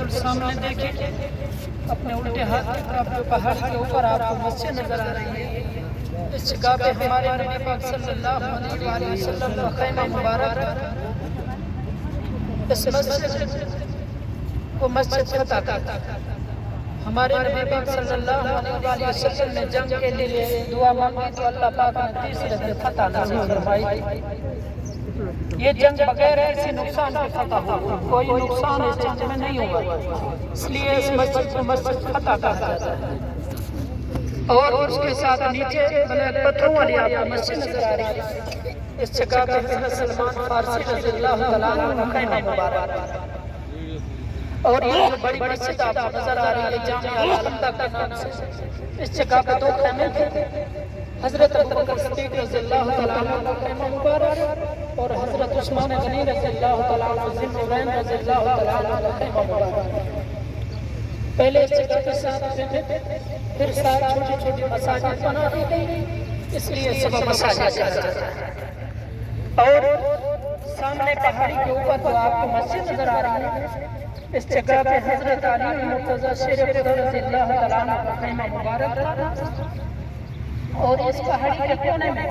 بالکل سامنے دیکھیں اپنے الٹے ہاتھ کی طرف جو پہاڑ کے اوپر آپ کو مسجد نظر آ رہی ہے، اس جگہ پہ ہمارے نبی پاک صلی اللہ علیہ وآلہ وسلم کا خیمہ مبارک ہے۔ اس مسجد کو مسجد فتح کرتا، ہمارے نبی پاک صلی اللہ علیہ وآلہ وسلم نے جنگ کے لیے دعا مانگی تو اللہ پاک نے تیسرے دن فتح نصیب فرمائی۔ یہ جنگ بغیر کسی نقصان کے فتح ہوا، کوئی نقصان اس جنگ میں نہیں ہوا، اس لیے اس مسجد کو مسجد فتح کہا جاتا ہے۔ اور اس کے ساتھ نیچے بلیک پتھروں والی آپ کو مسجد نظر آ رہی ہے، اس جگہ پہ حضرت سلمان فارسی رضی اللہ تعالیٰ عنہ کا خیمہ مبارک ہے۔ اور یہ بڑی مسجد آپ کو نظر آ رہی ہے جامعہ الحمدہ کے نام سے، اس جگہ پہ دو خیمے تھے، حضرت ابوبکر صدیق رضی اللہ تعالیٰ عنہ کا خیمہ مبارک اور حضرت عثمان غنی رضی اللہ تعالیٰ عنہ ذی النورین رضی اللہ تعالیٰ عنہ کا خیمہ مبارک۔ پہلے اس جگہ کے ساتھ خیمے تھے، پھر ساتھ چھوٹی چھوٹی مساجد بنا دی گئی، اس لیے سب مساجد کہا جاتا ہے۔ اور سامنے پہاڑی کے اوپر تو آپ کو مسجد نظر آ رہی ہے، اس جگہ پہ حضرت علی مرتضیٰ شیر خدا رضی اللہ تعالیٰ عنہ کا خیمہ مبارک تھا۔ اور اس پہاڑی کے کونے میں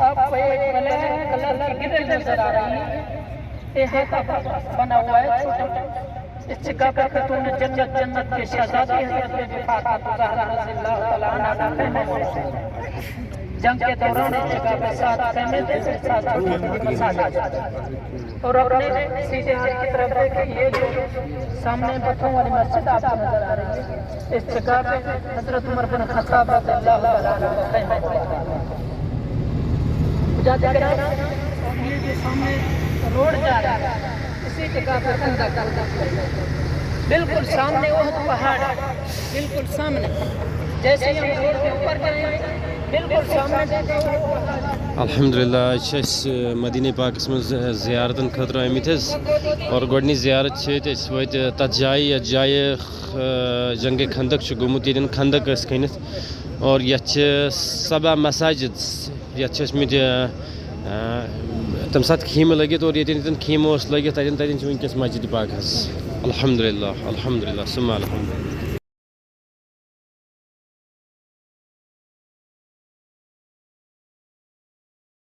آپ کو ایک بلیک کلر کی گرل نظر آ رہی ہے، یہ ہاتھا بنا ہوا ہے چھوٹا۔ اس جگہ پہ خاتون جنت کے شہزادی حضرت بی بی فاطمہ زہرا رضی اللہ تعالیٰ عنہ کا خیمہ موجود ہے۔ جنگ کے دوران اس جگہ پہ 7 خیمے تھے، 7 چھوٹی چھوٹی مساجد۔ اور اپنے سیدھے ہاتھ کی طرف دیکھیں، یہ جو سامنے پتھروں والی مسجد آپ کو نظر آ رہی ہے، اس جگہ پہ حضرت عمر بن خطاب رضی اللہ تعالیٰ عنہ کا خیمہ موجود ہے۔ یہ جو سامنے روڈ جا رہا ہے، اسی جگہ پہ خندق بالکل سامنے احد پہاڑ ہے، بالکل سامنے، جیسے ہم روڈ کے اوپر جائیں بالکل سامنے دیکھیں۔ الحمدللہ مدینہ پاکس من زیارتن خاطر آمت اور گۄڈنِچ زیارت تت جائے یتھ جائے جنگ خندق گومت یتن خندق کھنتھ اور یتھ 7 مساجد یتھ ٲسمٕتۍ تمہِ ساتہٕ خیمہٕ لٔگِتھ اور ییٚتٮ۪ن خیمہٕ اوس لٔگِتھ تتٮ۪ن ونکٮ۪س مسجد پاک حظ۔ الحمدللہ الحمدللہ ثم الحمدللہ۔